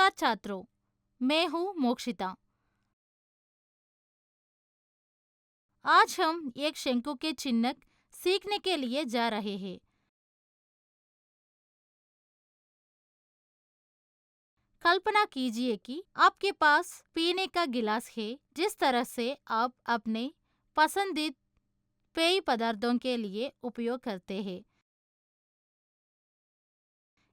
नमस्कार छात्रों, मैं हूँ मोक्षिता। आज हम एक शंकु के चिन्ह सीखने के लिए जा रहे हैं। कल्पना कीजिए कि आपके पास पीने का गिलास है। जिस तरह से आप अपने पसंदीदा पेय पदार्थों के लिए उपयोग करते हैं।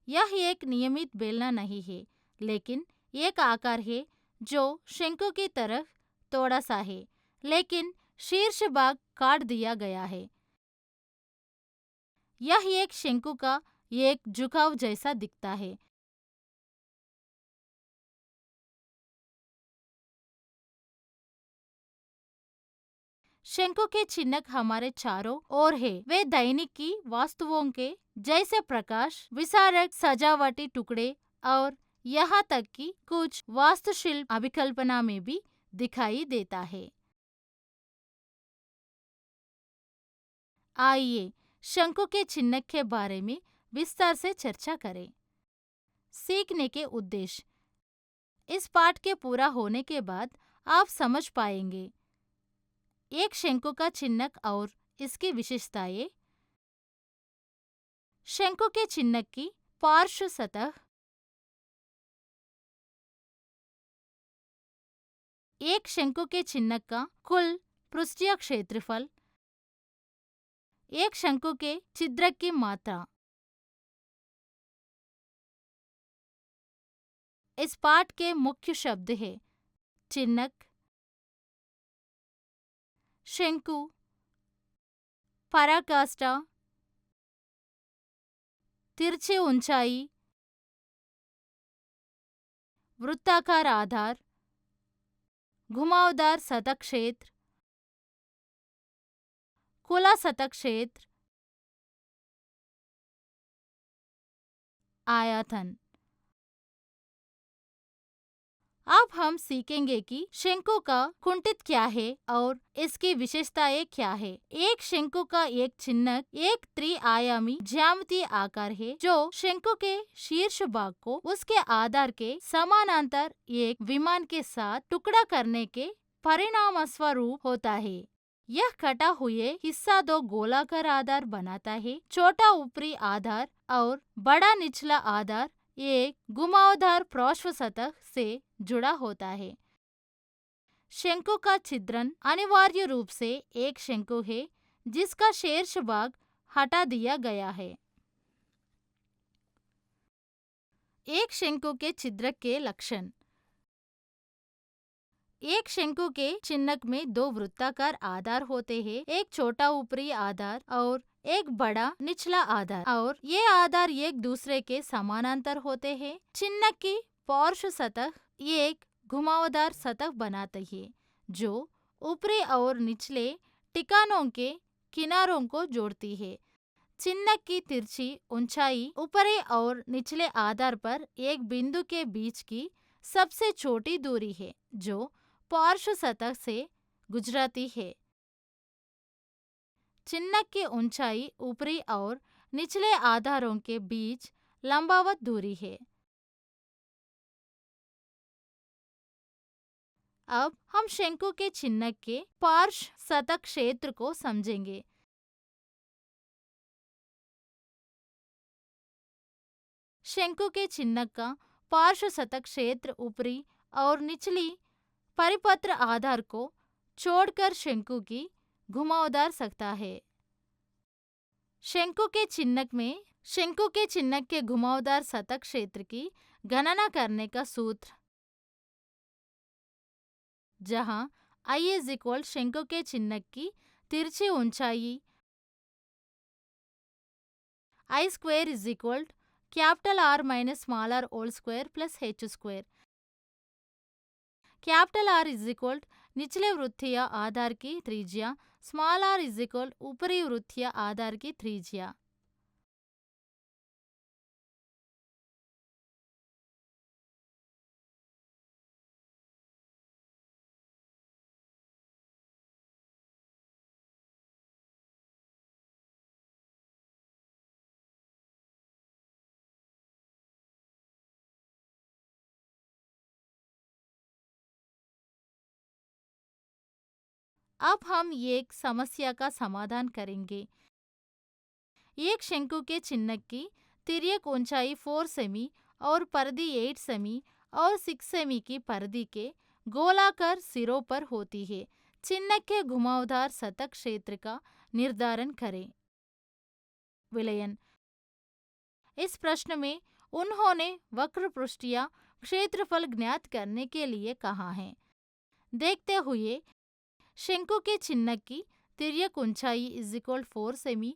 यह एक नियमित बेलना नहीं है, लेकिन एक आकार है जो शंकु की तरह थोड़ा सा है, लेकिन शीर्ष भाग काट दिया गया है। यह एक शंकु का एक झुकाव जैसा दिखता है। शंकु के चिन्ह हमारे चारों ओर है। वे दैनिक की वस्तुओं के जैसे प्रकाश, विसारक, सजावटी टुकड़े और यहाँ तक कि कुछ वास्तुशिल्प अभिकल्पना में भी दिखाई देता है। आइए शंकु के चिन्ह के बारे में विस्तार से चर्चा करें। सीखने के उद्देश्य। इस पाठ के पूरा होने के बाद आप समझ पाएंगे एक शंकु का चिन्ह और इसकी विशेषताएं। शंकु के चिन्ह की पार्श्व सतह। एक शंकु के चिन्ह का कुल पृष्ठीय क्षेत्रफल। एक शंकु के छिद्र की मात्रा। इस पाठ के मुख्य शब्द है चिन्ह, शंकु, पराकाष्ठा, तिरछी ऊंचाई, वृत्ताकार आधार, घुमावदार सतह क्षेत्र, खुला सतह क्षेत्र, आयतन। अब हम सीखेंगे कि शंकु का कुंठित क्या है और इसकी विशेषताएं क्या है। एक शंकु का एक चिन्ह एक त्रिआयामी ज्यामितीय आकार है जो शंकु के शीर्ष भाग को उसके आधार के समानांतर एक विमान के साथ टुकड़ा करने के परिणाम स्वरूप होता है। यह कटा हुए हिस्सा दो गोलाकार आधार बनाता है। छोटा ऊपरी आधार और बड़ा निचला आधार एक घुमावदार पार्श्व सतह से जुड़ा होता है। शंकु का छिद्रन अनिवार्य रूप से एक शंकु है जिसका शीर्ष भाग हटा दिया गया है। एक शंकु के छिद्र के लक्षण। एक शंकु के चिन्ह में दो वृत्ताकार आधार होते हैं, एक छोटा ऊपरी आधार और एक बड़ा निचला आधार, और ये आधार एक दूसरे के समानांतर होते हैं। चिन्ह की पार्श्व सतह एक घुमावदार सतह बनाती है जो ऊपरी और निचले ठिकानों के किनारों को जोड़ती है। चिन्ह की तिरछी ऊंचाई ऊपरी और निचले आधार पर एक बिंदु के बीच की सबसे छोटी दूरी है जो पार्श्व सतह से गुजरती है। चिन्ह की ऊंचाई ऊपरी और निचले आधारों के बीच लंबवत दूरी है। अब हम शंकु के चिन्ह के पार्श्व सतह क्षेत्र को समझेंगे। शंकु के चिन्ह का पार्श्व सतह क्षेत्र ऊपरी और निचली परिपत्र आधार को छोड़कर शंकु की घुमावदार सकता है। शंकु के चिन्ह के घुमावदार सतह क्षेत्र की गणना करने का सूत्र, जहां I इज इक्वल शंकु के चिन्ह की तिरछी ऊंचाई I square is equal capital R minus small r whole square plus h square. Capital R is equal निचले वृत्तीय आधार की त्रिज्या, स्मॉल r इज इक्वल ऊपरी वृत्तीय आधार की त्रिज्या। अब हम एक समस्या का समाधान करेंगे। एक शंकु के चिन्ह की तिर्यक ऊंचाई 4 सेमी और परिधि 8 सेमी और 6 सेमी की परिधि के गोलाकार सिरों पर होती है। चिन्ह के घुमावदार सतह क्षेत्र का निर्धारण करें। विलयन। इस प्रश्न में उन्होंने वक्र पृष्ठीय क्षेत्रफल ज्ञात करने के लिए कहा है। देखते हुए शंकु के चिन्ह की तिर्यक ऊंचाई इज इक्वल 4 सेमी,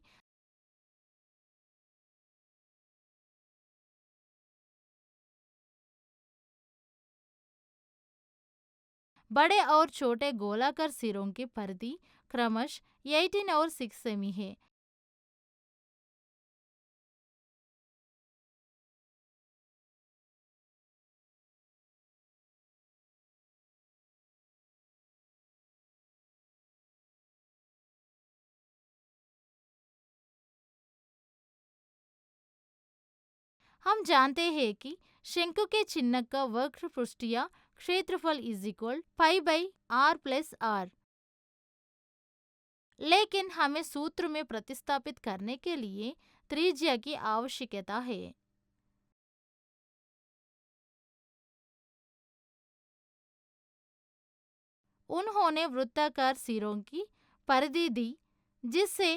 बड़े और छोटे गोलाकार सिरों की परिधि क्रमशः 18 और 6 सेमी है। हम जानते हैं कि शंकु के चिन्ह का वक्र पृष्ठीय क्षेत्रफल is equal pi by R plus R, लेकिन हमें सूत्र में प्रतिस्थापित करने के लिए त्रिज्या की आवश्यकता है। उन्होंने वृत्ताकार सिरों की परिधि दी, जिससे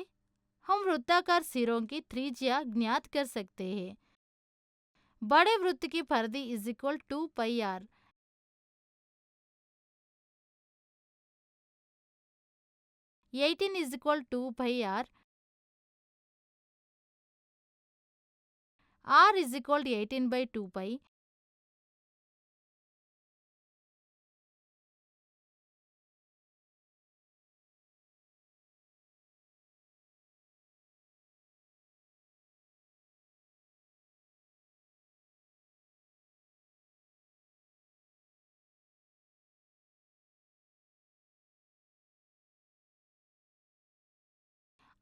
हम वृत्ताकार सिरों की त्रिज्या ज्ञात कर सकते हैं। बड़े वृत्त की परिधि is equal 2 pi R. 18 is equal 2 pi R. R is equal 18 by 2 pi.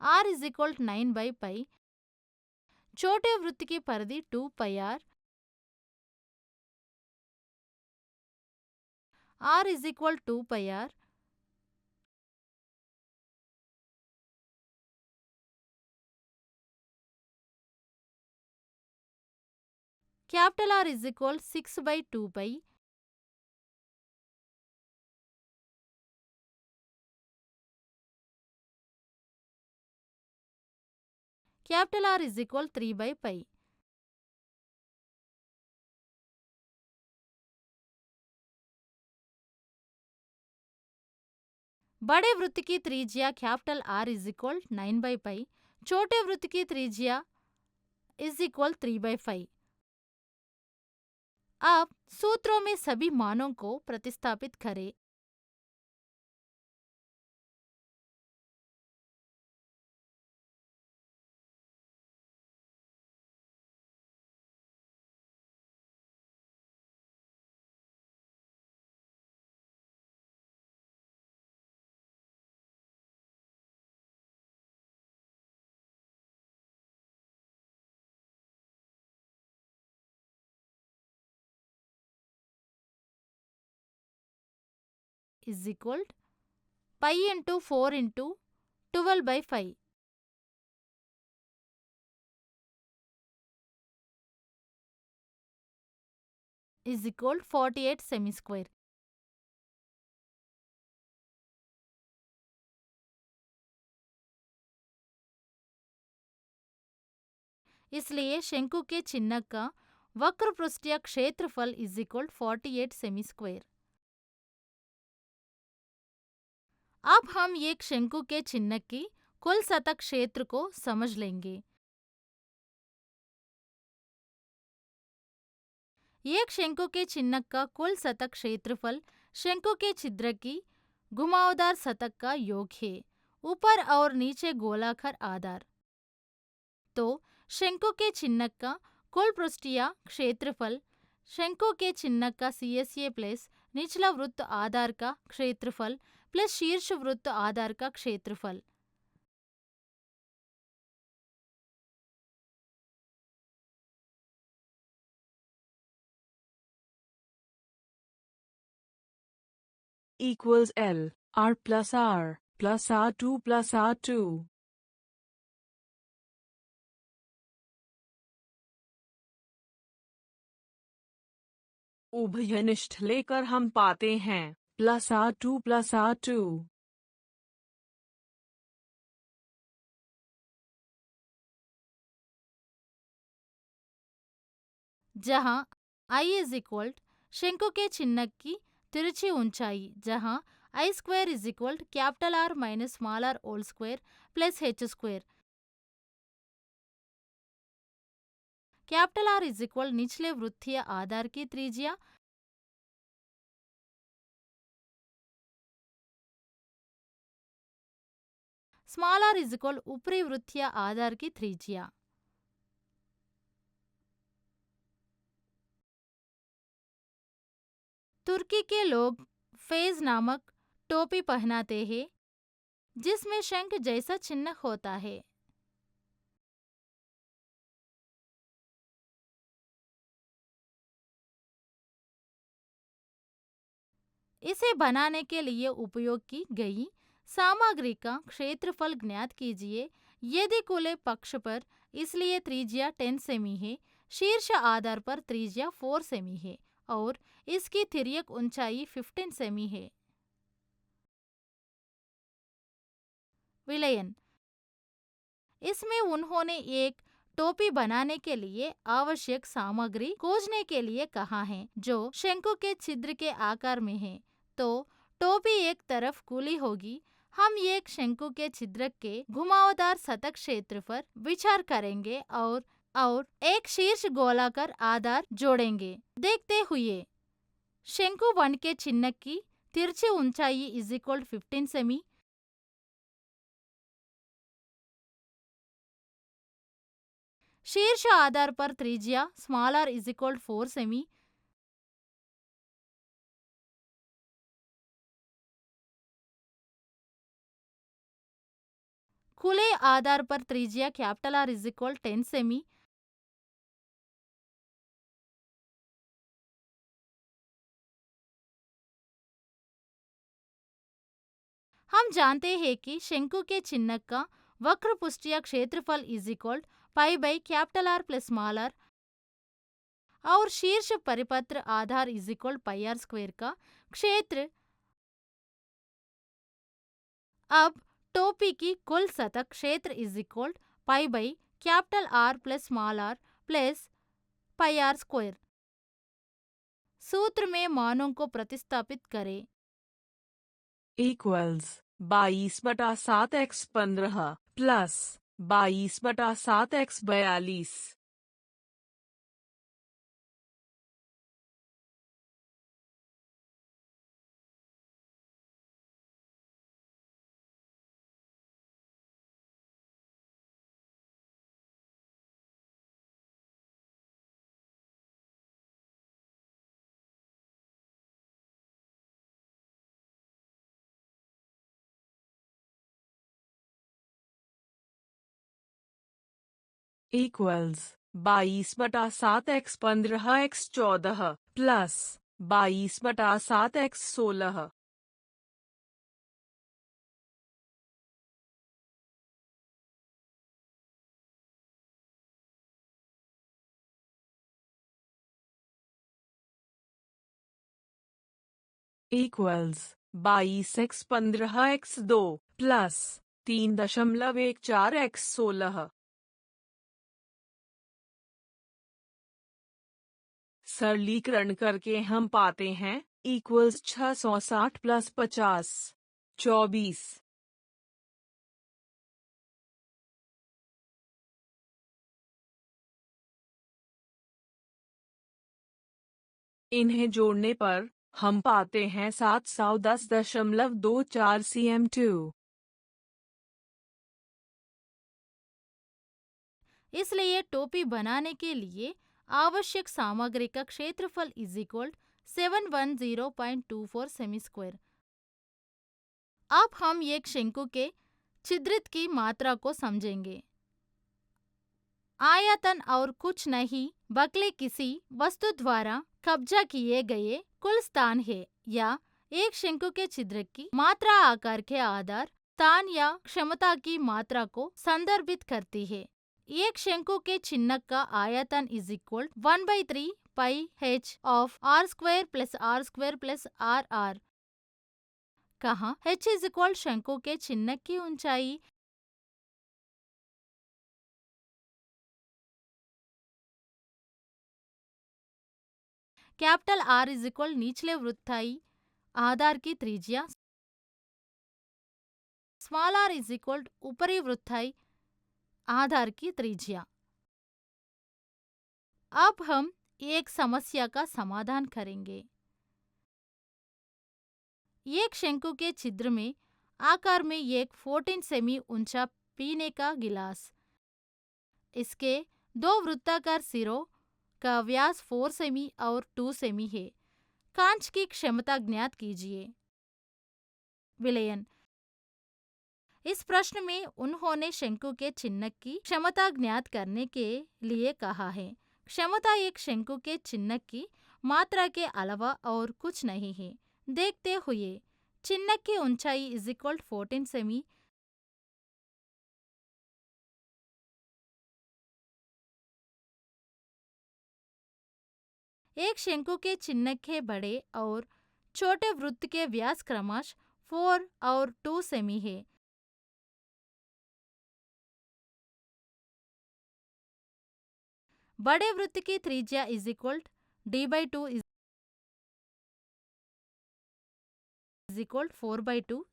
R is equal 9 by pi. छोटे वृत्त की परिधि 2 pi R. R is equal 2 pi R. Capital R is equal 6 by 2 pi. Capital R is equal 3 by pi. बड़े वृत्त की त्रिज्या capital R is equal 9 by pi. छोटे वृत्त की त्रिज्या इज इक्वल 3 by 5। अब सूत्रों में सभी मानों को प्रतिस्थापित करें। Is equal pi into 4 into 12 by 5 is equal 48 semi square. इसलिए शंकु के चिन्ह का वक्र पृष्ठीय क्षेत्रफल इज इक्वल 48 सेमी स्क्वायर। अब हम एक शंकु के चिन्ह की कुल सतह क्षेत्र को समझ लेंगे। एक शंकु के चिन्ह का कुल सतह क्षेत्रफल शंकु के छिद्र की घुमावदार सतह का योग है, ऊपर और नीचे गोलाकार आधार। तो शंकु के चिन्ह का कुल पृष्ठीय क्षेत्रफल शंकु के चिन्ह का CSA प्लस निचला वृत्त आधार का क्षेत्रफल प्लस शीर्ष वृत्त आधार का क्षेत्रफल। equals L R plus R2 plus R2. उभयनिष्ठ लेकर हम पाते हैं +R2 plus R2. जहाँ I इज इक्वल शंकु के चिन्ह की तिरछी ऊंचाई, जहाँ I square is equal capital R minus small r whole square plus h square. Capital R is equal निचले वृत्तीय आधार की त्रिज्या, स्मॉल r इज इक्वल ऊपरी वृत्तीय आधार की त्रिज्या। तुर्की के लोग फेज नामक टोपी पहनाते हैं जिसमें शंख जैसा चिन्ह होता है। इसे बनाने के लिए उपयोग की गई सामग्री का क्षेत्रफल ज्ञात कीजिए। यदि खुले पक्ष पर इसलिए त्रिज्या 10 सेमी है, शीर्ष आधार पर त्रिज्या 4 सेमी है और इसकी तिर्यक ऊंचाई 15 सेमी है। विलयन। इसमें उन्होंने एक टोपी बनाने के लिए आवश्यक सामग्री खोजने के लिए कहा है जो शंकु के छिद्र के आकार में है। तो टोपी एक तरफ खुली होगी। हम एक शंकु के छिद्र के घुमावदार सतह क्षेत्र पर विचार करेंगे और एक शीर्ष गोलाकार आधार जोड़ेंगे। देखते हुए शंकु 1 के चिन्ह की तिरछी ऊंचाई इज इक्वल 15 सेमी, शीर्ष आधार पर त्रिज्या small r is equal 4 semi, खुले आधार पर त्रिज्या capital R is equal 10 semi, हम जानते हैं कि शंकु के चिन्ह का वक्र पृष्ठीय क्षेत्रफल is equal pi by capital R plus small r और शीर्ष परिपत्र आधार is equal pi r square का क्षेत्र। अब टोपी की कुल सतह क्षेत्र is equal pi by capital R plus small r plus pi r square. सूत्र में मानों को प्रतिस्थापित करें। Equals 22/7x15 plus 22/7x42। Equals 22/7x15x14 plus 22/7x16। Equals 22x15x2 plus 3.14x16। सरलीकरण करके हम पाते हैं इक्वल्स 660 प्लस 50 24। इन्हें जोड़ने पर हम पाते हैं 710.24 cm2। इसलिए टोपी बनाने के लिए आवश्यक सामग्री का क्षेत्रफल इज इक्वल 710.24 सेमी स्क्वायर। अब हम एक शंकु के छिद्रित की मात्रा को समझेंगे। आयतन और कुछ नहीं बल्कि किसी वस्तु द्वारा कब्जा किए गए कुल स्थान है या एक शंकु के छिद्र की मात्रा आकार के आधार, स्थान या क्षमता की मात्रा को संदर्भित करती है। एक शंकु के चिन्हक का आयतन is equal 1/3 pi h of r square plus R R. कहाँ h इज इक्वल शंकु के चिन्हक की ऊंचाई, कैपिटल R इज इक्वल निचले वृत्ताई आधार की त्रिज्या, स्मॉल r इज इक्वल ऊपरी वृत्ताई आधार की त्रिज्या। अब हम एक समस्या का समाधान करेंगे। एक शंकु के छिद्र में आकार में एक 14 सेमी ऊंचा पीने का गिलास, इसके दो वृत्ताकार सिरों का व्यास 4 सेमी और 2 सेमी है। कांच की क्षमता ज्ञात कीजिए। विलयन। इस प्रश्न में उन्होंने शंकु के चिन्हक की क्षमता ज्ञात करने के लिए कहा है। क्षमता एक शंकु के चिन्हक की मात्रा के अलावा और कुछ नहीं है। देखते हुए चिन्हक की ऊंचाई इज इक्वल 14 सेमी, एक शंकु के चिन्हक के बड़े और छोटे वृत्त के व्यास क्रमश 4 और 2 सेमी है। बड़े वृत्त की त्रिज्या is equal d/2 is equal 4/2,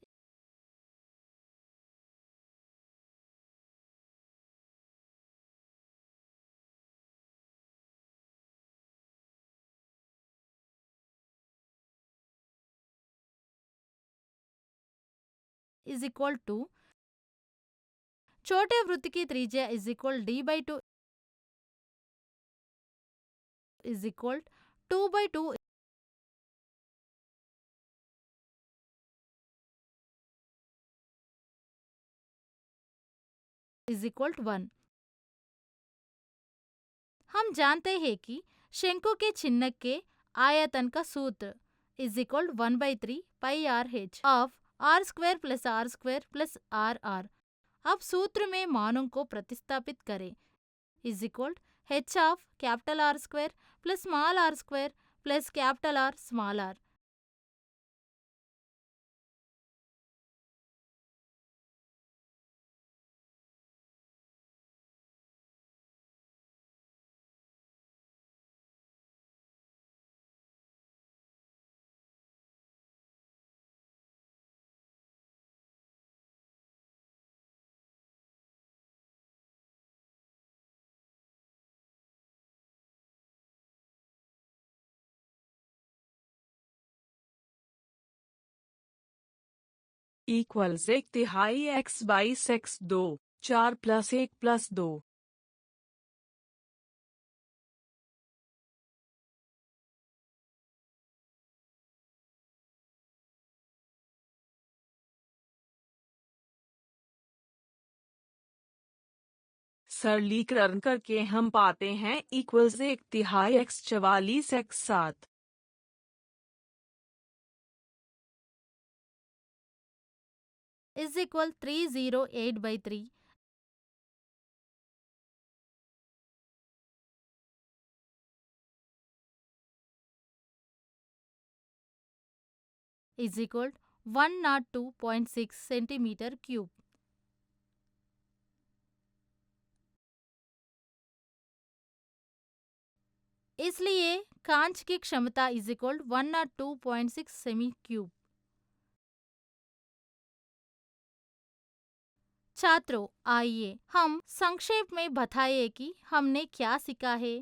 is equal two छोटे वृत्त की त्रिज्या is equal d/2 is equal 2/2 is equal 1। हम जानते हैं कि शंकु के चिन्हक के आयतन का सूत्र is equal 1/3 pi R h of r² plus R R. अब सूत्र में मानों को प्रतिस्थापित करें। Is equal h of capital R² plus small r² plus capital R small r। Equals 1/3 x by x 2, 4 plus 1 plus 2। सरलीकरण करके हम पाते हैं equals 1/3 x 44 x 7। Is equal 308/3। Is equal 102.6 centimetre cube. इसलिए कांच की क्षमता इज इक्वल 102.6 सेमी क्यूब। छात्रों, आइए हम संक्षेप में बताएं कि हमने क्या सीखा है।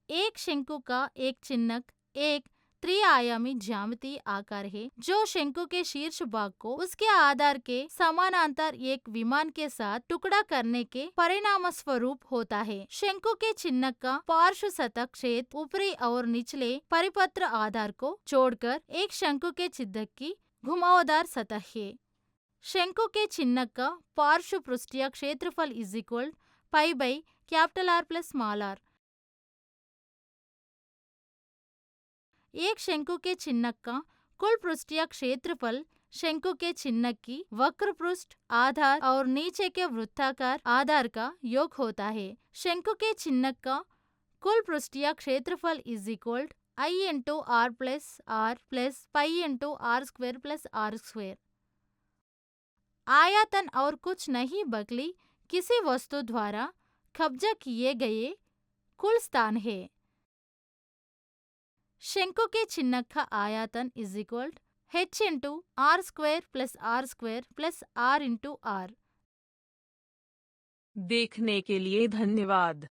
एक शंकु का एक चिन्हक एक त्रिआयामी ज्यामितीय आकार है जो शंकु के शीर्ष भाग को उसके आधार के समानांतर एक विमान के साथ टुकड़ा करने के परिणाम स्वरूप होता है। शंकु के चिन्हक का पार्श्व सतह क्षेत्र ऊपरी और निचले परिपत्र आधार को जोड़कर एक शंकु के छिद्र की घुमावदार सतह है। शंकु के चिन्हक का पार्श्व पृष्ठीय क्षेत्रफल is equal pi by capital R plus small r। एक शंकु के चिन्हक का कुल पृष्ठीय क्षेत्रफल शंकु के चिन्हक की वक्र पृष्ठ, आधार और नीचे के वृत्ताकार आधार का योग होता है। शंकु के चिन्हक का कुल पृष्ठीय क्षेत्रफल is equal I into R plus pi into R square. आयतन और कुछ नहीं बल्कि किसी वस्तु द्वारा कब्जा किए गए कुल स्थान है। शंकु के चिन्हक का आयतन is equal h into R square plus R into R. देखने के लिए धन्यवाद।